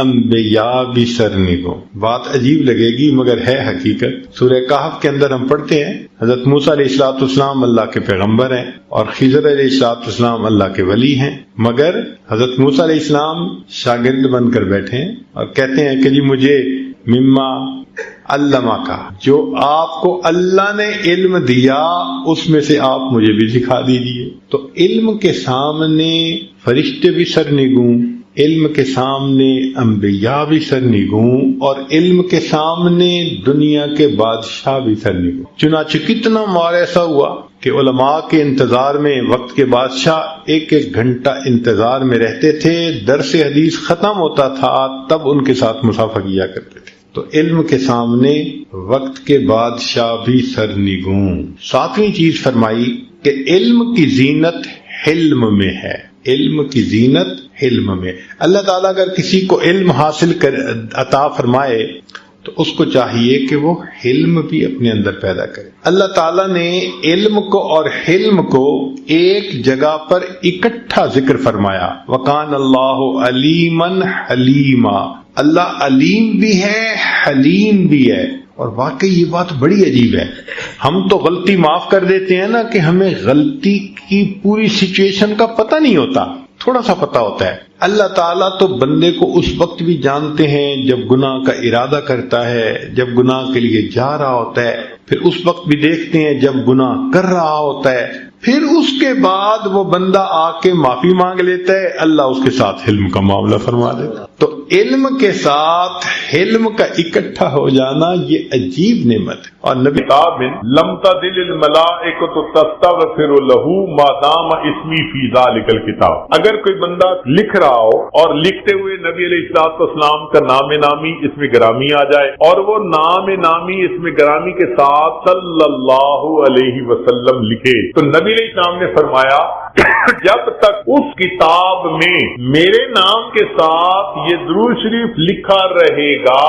انبیاء بھی سرنگوں۔ بات عجیب لگے گی مگر ہے حقیقت۔ سورہ کہف کے اندر ہم پڑھتے ہیں حضرت موسیٰ علیہ السلام اللہ کے پیغمبر ہیں اور خضر علیہ السلام اللہ کے ولی ہیں، مگر حضرت موسیٰ علیہ السلام شاگرد بن کر بیٹھے ہیں اور کہتے ہیں کہ جی مجھے مما علمہ کا، جو آپ کو اللہ نے علم دیا اس میں سے آپ مجھے بھی سکھا دیجیے۔ تو علم کے سامنے فرشتے بھی سرنگوں، علم کے سامنے انبیاء بھی سرنگوں، اور علم کے سامنے دنیا کے بادشاہ بھی سرنگوں۔ چنانچہ کتنا مار ایسا ہوا کہ علماء کے انتظار میں وقت کے بادشاہ ایک ایک گھنٹہ انتظار میں رہتے تھے، درس حدیث ختم ہوتا تھا تب ان کے ساتھ مسافہ کیا کرتے تھے۔ تو علم کے سامنے وقت کے بادشاہ بھی سرنگوں۔ ساتویں چیز فرمائی کہ علم کی زینت حلم میں ہے، علم کی زینت حلم میں۔ اللہ تعالیٰ اگر کسی کو علم حاصل عطا فرمائے تو اس کو چاہیے کہ وہ حلم بھی اپنے اندر پیدا کرے۔ اللہ تعالیٰ نے علم کو اور حلم کو ایک جگہ پر اکٹھا ذکر فرمایا، وَقَانَ اللَّهُ عَلِيمًا حَلِيمًا، اللہ علیم بھی ہے حلیم بھی ہے۔ اور واقعی یہ بات بڑی عجیب ہے، ہم تو غلطی معاف کر دیتے ہیں نا کہ ہمیں غلطی کی پوری سچویشن کا پتہ نہیں ہوتا، تھوڑا سا پتہ ہوتا ہے۔ اللہ تعالیٰ تو بندے کو اس وقت بھی جانتے ہیں جب گناہ کا ارادہ کرتا ہے، جب گناہ کے لیے جا رہا ہوتا ہے، پھر اس وقت بھی دیکھتے ہیں جب گناہ کر رہا ہوتا ہے، پھر اس کے بعد وہ بندہ آ کے معافی مانگ لیتا ہے، اللہ اس کے ساتھ علم کا معاملہ فرما دیتا۔ تو علم کے ساتھ علم کا اکٹھا ہو جانا یہ عجیب نعمت ہے۔ اور نبی کتاب لم تزل الملائکۃ تستغفر له ما دام اسمی فی ذلک الکتاب، اگر کوئی بندہ لکھ رہا ہو اور لکھتے ہوئے نبی علیہ السلام کا نام نامی اس میں گرامی آ جائے اور وہ نام نامی اس میں گرامی کے ساتھ صلی اللہ علیہ وسلم لکھے، تو نبی علیہ السلام نے فرمایا جب تک اس کتاب میں میرے نام کے ساتھ یہ درود شریف لکھا رہے گا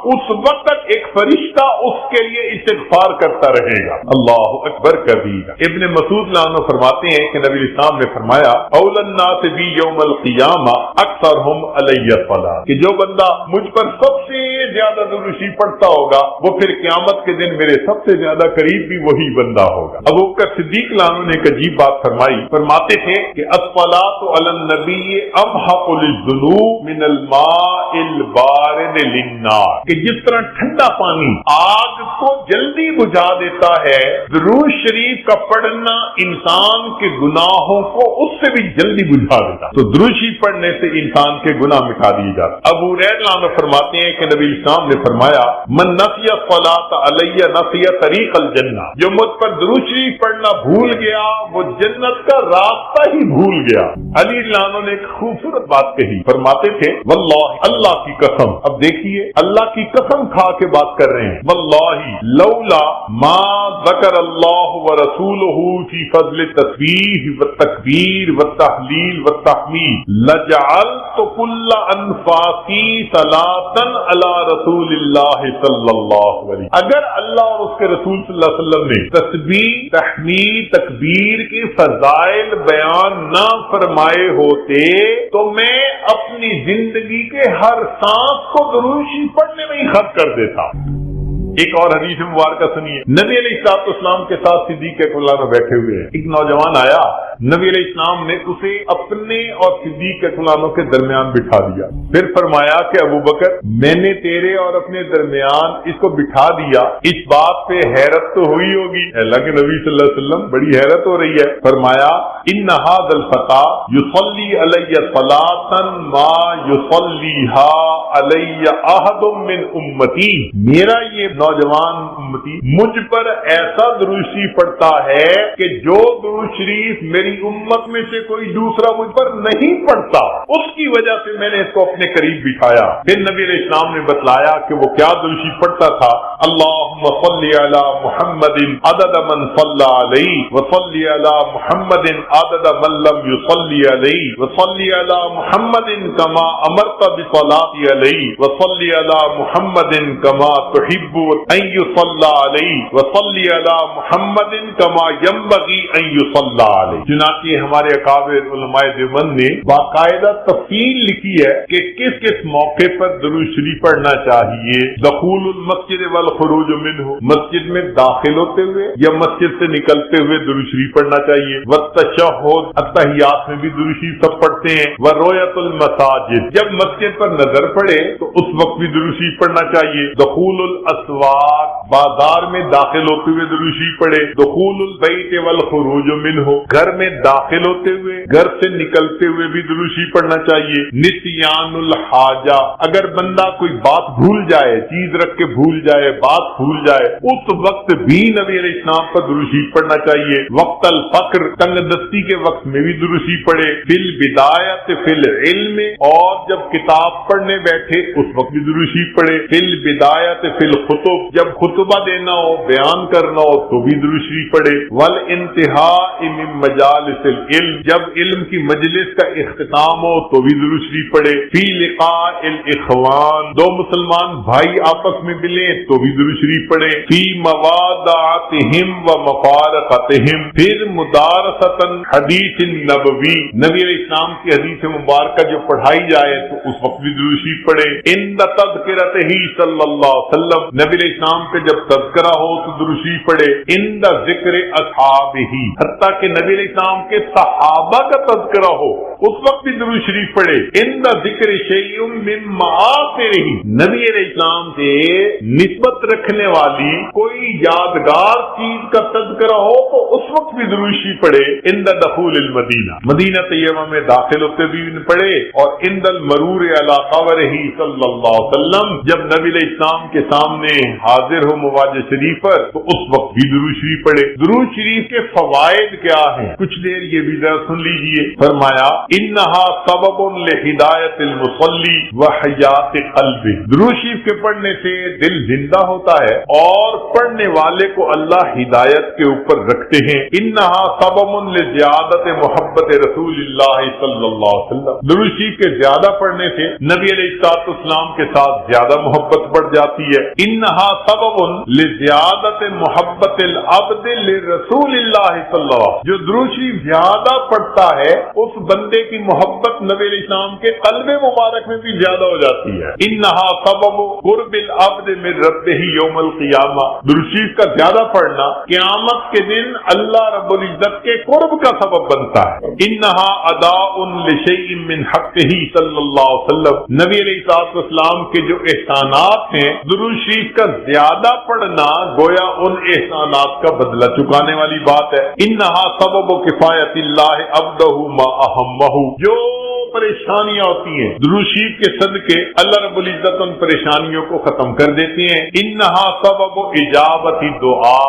اس وقت تک ایک فرشتہ اس کے لیے استغفار کرتا رہے گا۔ اللہ اکبر کبیرہ۔ ابن مسعود عنہ فرماتے ہیں کہ نبی اسلام نے فرمایا اول الناس بی یوم القیامہ اکثرہم علی الصلاۃ، کہ جو بندہ مجھ پر سب سے زیادہ درود شریف پڑھتا ہوگا وہ پھر قیامت کے دن میرے سب سے زیادہ قریب بھی وہی بندہ ہوگا۔ ابو بکر صدیق عنہ نے ایک عجیب بات فرمائی، فرماتے تھے کہ الصلاۃ علی النبی امحق للذنوب من الماء البارد للنار، کہ جس طرح ٹھنڈا پانی آگ کو جلدی بجھا دیتا ہے، درود شریف کا پڑھنا انسان کے گناہوں کو اس سے بھی جلدی بجھا دیتا، تو درود شریف پڑھنے سے انسان کے گناہ مٹا دیے جاتے۔ ابو ہریرہ عنہ فرماتے ہیں کہ نبی اسلام نے فرمایا من نسی الصلاۃ علی نسی طریق الجنہ، جو مجھ پر درود شریف پڑھنا بھول گیا وہ جنت کا راستہ ہی بھول گیا۔ علی عنہ نے ایک خوبصورت بات کہی، فرماتے تھے واللہ، اللہ کی قسم، اب دیکھیے اللہ کی قسم کھا کے بات کر رہے ہیں، واللہ لولا ما ذکر اللہ ورسولہ فی فضل التسبیح والتکبیر والتحلیل والتحمید لجعلت کل انفاسی صلاۃ علی رسول اللہ صلی اللہ علیہ وسلم، اگر اللہ اور اس کے رسول صلی اللہ علیہ وسلم نے تسبیح تحمید تکبیر کی فضائل بیان نہ فرمائے ہوتے تو میں اپنی زندگی کے ہر سانس کو درود شریف پڑھنے میں ہی خرچ کر دیتا۔ ایک اور حدیث مبارکہ سنیے، نبی علیہ السلام کے ساتھ صدیق اکبر بیٹھے ہوئے ہیں، ایک نوجوان آیا نبی علیہ السلام نے اسے اپنے اور صدیق اکرم کے درمیان بٹھا دیا. پھر فرمایا کہ ابو بکر میں نے تیرے اور اپنے درمیان اس کو بٹھا دیا, اس بات پہ حیرت تو ہوئی ہوگی. اللہ کے نبی صلی اللہ علیہ وسلم بڑی حیرت ہو رہی ہے. فرمایا ان ھذا الفتى یصلی علی صلاۃ ما یصلیھا علی احد من امتی, میرا یہ نوجوان امتی مجھ پر ایسا درود شریف پڑھتا ہے کہ جو درود شریف میری امت میں سے کوئی دوسرا مجھ پر نہیں پڑھتا, اس کی وجہ سے میں نے اس کو اپنے قریب بٹھایا. پھر نبی علیہ السلام نے بتلایا کہ وہ کیا درود شریف پڑھتا تھا. اللہم صلی علی محمد عدد من صلی علیہ وصلی علی محمد عدد من لم یصلی علیہ وصلی علی محمد کما امرت بصلاۃ علیہ وصلی علی محمد کما تحب ان یصلی علیہ وصلی علی محمد کما ينبغي ان يصلی علیہ. چنانچہ ہمارے اکابر علماء دیوبند نے باقاعدہ تفصیل لکھی ہے کہ کس کس موقع پر درود شریف پڑھنا چاہیے. دخول المسجد والخروج منہ, مسجد میں داخل ہوتے ہوئے یا مسجد سے نکلتے ہوئے درود شریف پڑھنا چاہیے. والتشہد, التحیات میں بھی درود شریف سب پڑھتے ہیں. ورؤیت المساجد, جب مسجد پر نظر پڑے تو اس وقت بھی درود شریف پڑھنا چاہیے. دخول الاسواق, بازار میں داخل ہوتے ہوئے درود شریف پڑھے. دخول البیت والخروج منہ, گھر میں داخل ہوتے ہوئے گھر سے نکلتے ہوئے بھی درود شریف پڑھنا چاہیے. نسیان الحاجہ, اگر بندہ کوئی بات بھول جائے, چیز رکھ کے بھول جائے, بات بھول جائے, اس وقت بھی نبی علیہ السلام پر درود شریف پڑھنا چاہیے. وقت الفقر, تنگ دستی کے وقت میں بھی درود شریف پڑھے. فی البدایت فی العلم, اور جب کتاب پڑھنے بیٹھے اس وقت بھی درود شریف پڑھے. فی البدایت فی الخطب, جب خطبہ دینا ہو, بیان کرنا ہو تو بھی درود شریف پڑھے. والانتہاء من مجالس العلم, جب علم کی مجلس کا اختتام ہو تو بھی درود شریف پڑھے. فی لقاء الاخوان, دو مسلمان بھائی آپس میں ملیں تو بھی درود شریف پڑھے. فی موادعتہم و مفارقتہم, پھر مدارسۃ حدیث نبوی, نبی علیہ السلام کی حدیث مبارکہ جو پڑھائی جائے تو اس وقت بھی درود شریف پڑھے. عند تذکرتہ صلی اللہ علیہ وسلم, نبی علیہ السلام پہ جب تذکرہ ہو تو درود شریف پڑھے. عند ذکر اصحابہ, حتیٰ کہ نبی علیہ السلام کے صحابہ کا تذکرہ ہو اس وقت بھی درود شریف پڑھے. عند ذکر شیء من معاصرہ, نبی علیہ السلام سے نسبت رکھنے والی کوئی یادگار چیز کا تذکرہ ہو تو اس وقت بھی درود شریف پڑھے. عند دخول المدینہ, مدینہ طیبہ میں داخل ہوتے بھی پڑھے. اور عند المرور علی قبرہ صلی اللہ علیہ وسلم, جب نبی علیہ السلام کے سامنے حاضر ہو مواجہ شریف پر تو اس وقت بھی درود شریف پڑھے. درود شریف کے فوائد کیا ہیں, کچھ دیر یہ بھی ذرا سن لیجئے. فرمایا انہا سبب لہدایت المصلی وحیات قلبہ, درود شریف کے پڑھنے سے دل زندہ ہوتا ہے اور پڑھنے والے کو اللہ ہدایت کے اوپر رکھتے ہیں. انہا سبب لزیادت محبت رسول اللہ صلی اللہ علیہ وسلم, درود شریف کے زیادہ پڑھنے سے نبی علیہ السلام کے ساتھ زیادہ محبت بڑھ جاتی ہے. انہا سبب لزیادت محبت العبد لرسول اللہ صلی اللہ علیہ وسلم, جو درود شریف زیادہ پڑھتا ہے اس بندے کی محبت نبی علیہ السلام کے قلب مبارک میں بھی زیادہ ہو جاتی ہے. انہا سبب قرب العبد من ربہ یوم القیامہ, درود شریف کا زیادہ پڑھنا قیامت کے دن اللہ رب العزت کے قرب کا سبب بنتا ہے. انہا اداء لشیء من حقہ صلی اللہ علیہ وسلم, نبی علیہ السلام کے جو احسانات ہیں درود شریف کا زیادہ پڑھنا گویا ان احسانات کا بدلہ چکانے والی بات ہے. انہا سبب کفایت اللہ عبدہ ما اہمہ, جو پریشانیاں ہوتی ہیں درود شریف کے صدقے اللہ رب العزت ان پریشانیوں کو ختم کر دیتے ہیں. انہا سبب اجابت دعا,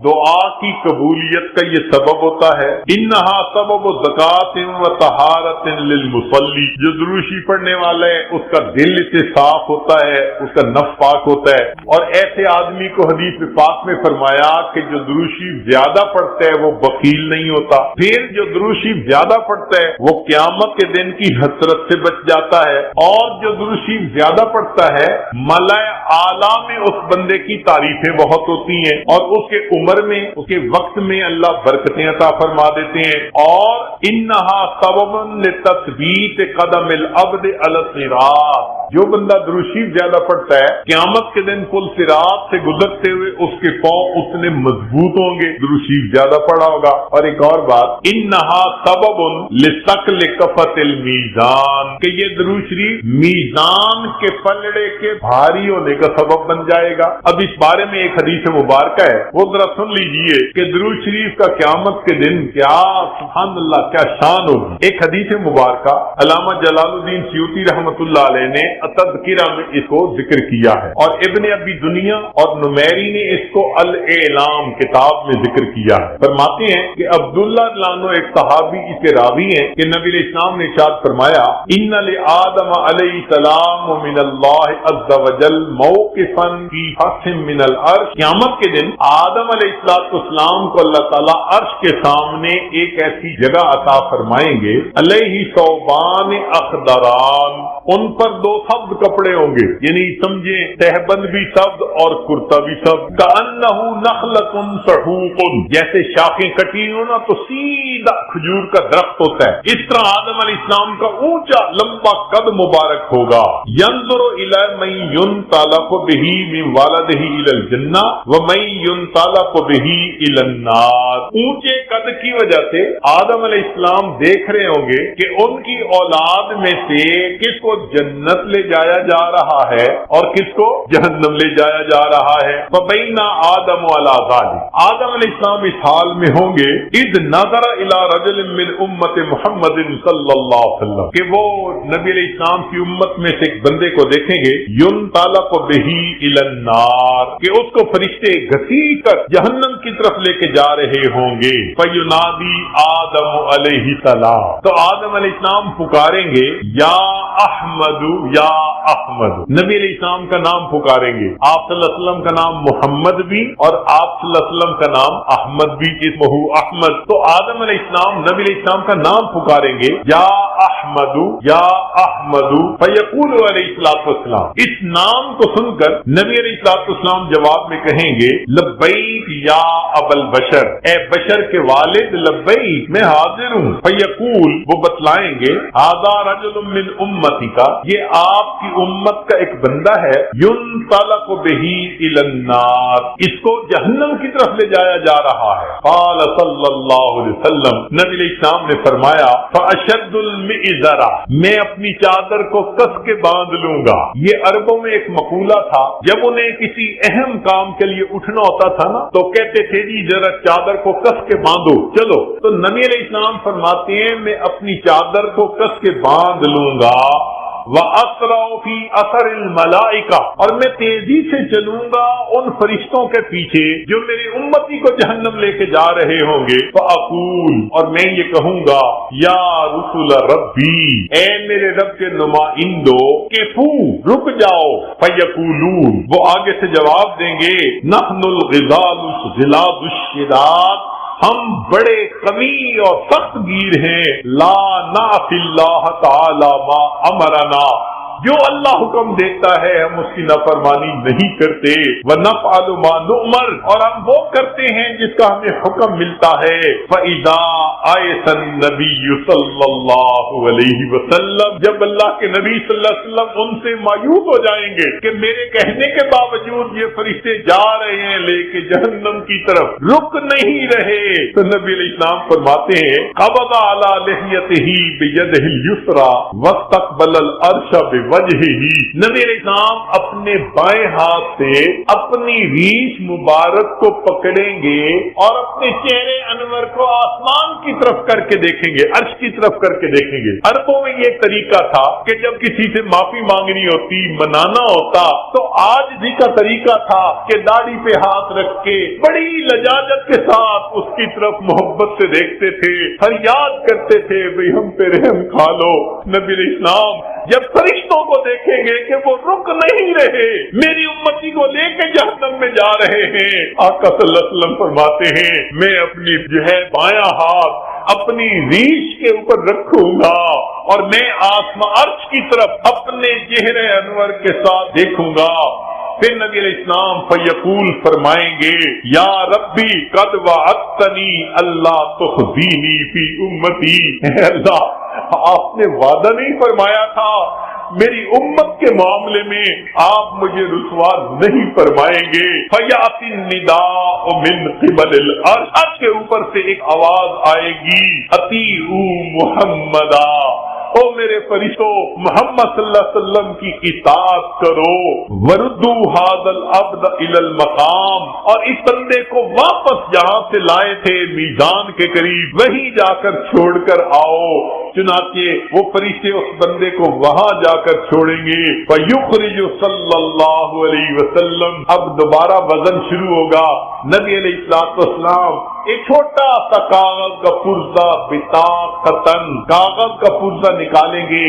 دعا کی قبولیت کا یہ سبب ہوتا ہے. انہا سبب زکات و طہارت للمصلی, جو درود شریف پڑھنے والا ہے اس کا دل سے صاف ہوتا ہے, اس کا نفس پاک ہوتا ہے. اور ایسے آدمی کو حدیث پاک میں فرمایا کہ جو درود شریف زیادہ پڑھتا ہے وہ بخیل نہیں ہوتا. پھر جو درود شریف زیادہ پڑھتا ہے وہ قیامت کے دن کی حسرت سے بچ جاتا ہے. اور جو درود شریف زیادہ پڑھتا ہے ملائے اعلیٰ میں اس بندے کی تعریفیں بہت ہوتی ہیں اور اس کے عمر میں اس کے وقت میں اللہ برکتیں عطا فرما دیتے ہیں. اور انہا سبب لتثبیت قدم العبد علی الصراط، جو بندہ درود شریف زیادہ پڑھتا ہے قیامت کے دن پل صراط سے گزرتے ہوئے اس کے پاؤں اتنے مضبوط ہوں گے، درود شریف زیادہ پڑھا ہوگا. اور ایک اور بات، انہا سبب لثقل کفۃ المیزان، کہ یہ درود شریف میزان کے پلڑے کے بھاری ہونے کا سبب بن جائے گا. اب اس بارے میں ایک حدیث مبارکہ ہے، وہ ذرا سن لیجئے کہ درود شریف کا قیامت کے دن کیا سبحان اللہ کیا شان ہوگی. ایک حدیث مبارکہ علامہ جلال الدین سیوطی رحمۃ اللہ علیہ نے تذکرہ میں اس کو ذکر کیا ہے، اور ابن ابی دنیا اور نمیری نے اس کو الاعلام کتاب میں ذکر کیا ہے. فرماتے ہیں کہ عبداللہ لانو ایک صحابی اس کے راوی ہیں کہ نبی علیہ السلام نے ارشاد فرمایا، ان لآدم علیہ السلام من اللہ عز وجل موقفا فی حس من العرش، قیامت کے دن آدم علیہ السلام کو اللہ تعالیٰ عرش کے سامنے ایک ایسی جگہ عطا فرمائیں گے، علیہ ثوبان اخضران، ان پر دو سبز کپڑے ہوں گے، یعنی سمجھیں تہبند بھی سبز اور کرتا بھی سبز، کأنہ نخلۃ صحوق، جیسے شاخیں کٹی ہو نا تو سیدھا کھجور کا درخت ہوتا ہے، اس طرح آدم علیہ السلام کا اونچا لمبا قد مبارک ہوگا. ینظر الی من ينطلق به من والدہ الی الجنہ ومن ينطلق به الی النار. اونچے قد کی وجہ سے آدم علیہ السلام دیکھ رہے ہوں گے کہ ان کی اولاد میں سے کس کو جنت لے جایا جا رہا ہے اور کس کو جہنم لے جایا جا رہا ہے. فبین آدم علی ذلک، آدم علیہ السلام اس حال میں ہوں گے اذ نظر الی رجل من امت محمد صلی اللہ علیہ وسلم، کہ وہ نبی علیہ السلام کی امت میں سے ایک بندے کو دیکھیں گے، ينطلق به الی النار، کہ اس کو فرشتے گھسیٹ کر جہنم کی طرف لے کے جا رہے ہوں گے. فینادی آدم علیہ السلام، تو آدم علیہ السلام پکاریں گے یا احمد یا احمد، نبی علیہ السلام کا نام پکاریں گے. آپ صلی اللہ علیہ وسلم کا نام محمد بھی اور آپ صلی اللہ علیہ وسلم کا نام احمد بھی، اسمہ احمد. تو آدم علیہ السلام نبی علیہ السلام کا نام پکاریں گے یا احمد یا احمد، فیقول علیہ السلام، اس نام کو سن کر نبی علیہ السلام جواب میں کہیں گے لبیک یا ابا البشر، اے بشر کے والد لبیک میں حاضر ہوں. فیقول، وہ بتلائیں گے ھذا رجل من امتی کا، یہ آپ کی امت کا ایک بندہ ہے، ينطلق به الی النار، اس کو جہنم کی طرف لے جایا جا رہا ہے. قال صلی اللہ علیہ وسلم، نبی علیہ السلام نے فرمایا فاشد المئزرہ، میں اپنی چادر کو کس کے باندھ لوں گا. یہ عربوں میں ایک مقولہ تھا، جب انہیں کسی اہم کام کے لیے اٹھنا ہوتا تھا نا تو کہتے تھے جی ذرا چادر کو کس کے باندھو چلو. تو نبی علیہ السلام فرماتے ہیں میں اپنی چادر کو کس کے باندھ لوں گا. وَأَسْرَعُ فِي أَثَرِ الْمَلَائِكَةِ، اور میں تیزی سے چلوں گا ان فرشتوں کے پیچھے جو میری امتی کو جہنم لے کے جا رہے ہوں گے. فَأَقُولُ، اور میں یہ کہوں گا یا رسول ربی، اے میرے رب کے نمائندو، کفو، رک جاؤ. فَيَقُولُونَ، وہ آگے سے جواب دیں گے نَحْنُ الْغِضَالُ الشِّدَادُ الشِّدَادُ، ہم بڑے قوی اور سخت گیر ہیں. لا نعصی اللہ تعالی ما امرنا، جو اللہ حکم دیتا ہے ہم اس کی نافرمانی نہیں کرتے. وَنَفْعَلُ مَا نُؤْمَرُ، اور ہم وہ کرتے ہیں جس کا ہمیں حکم ملتا ہے. فَإِذَا آیَسَ النَّبِيُّ صلی اللہ علیہ وسلم، جب اللہ کے نبی صلی اللہ علیہ وسلم ان سے مایوس ہو جائیں گے کہ میرے کہنے کے باوجود یہ فرشتے جا رہے ہیں لے کے جہنم کی طرف، رک نہیں رہے، تو نبی علیہ السلام فرماتے ہیں قبض علی لحیتہ بیدہ الیسری واستقبل العرش وجہ ہی، نبی علیہ السلام اپنے بائیں ہاتھ سے اپنی ریش مبارک کو پکڑیں گے اور اپنے چہرے انور کو آسمان کی طرف کر کے دیکھیں گے، عرش کی طرف کر کے دیکھیں گے. عربوں میں یہ طریقہ تھا کہ جب کسی سے معافی مانگنی ہوتی، منانا ہوتا، تو آج بھی کا طریقہ تھا کہ داڑھی پہ ہاتھ رکھ کے بڑی لجاجت کے ساتھ اس کی طرف محبت سے دیکھتے تھے، فریاد کرتے تھے بھئی ہم پہ رحم کھا لو. نبی علیہ السلام جب فرشتوں کو دیکھیں گے کہ وہ رک نہیں رہے، میری امتی کو لے کے جہنم میں جا رہے ہیں، آقا صلی اللہ علیہ وسلم فرماتے ہیں میں اپنی جو ہے بایاں ہاتھ اپنی ریش کے اوپر رکھوں گا اور میں آسمان عرش کی طرف اپنے چہرے انور کے ساتھ دیکھوں گا. پھر نبی علیہ السلام فیقول فرمائیں گے یا ربی قد وعدتنی اللہ تخزینی فی امتی، اے اللہ آپ نے وعدہ نہیں فرمایا تھا میری امت کے معاملے میں آپ مجھے رسوا نہیں فرمائیں گے۔ فیاتی النداء من قبل الارض، عرش کے اوپر سے ایک آواز آئے گی اطیعوا محمدا، او میرے فرشتوں محمد صلی اللہ علیہ وسلم کی اطاعت کرو، وردوا ھذا العبد الی المقام، اور اس بندے کو واپس جہاں سے لائے تھے میزان کے قریب وہیں جا کر چھوڑ کر آؤ۔ چنانچہ وہ فرشتے اس بندے کو وہاں جا کر چھوڑیں گے، فیخرج صلی اللہ علیہ وسلم، اب دوبارہ وزن شروع ہوگا۔ نبی علیہ السلام ایک چھوٹا سا کاغذ کا پرزہ بطاقتن، کاغذ کا پرزہ نکالیں گے،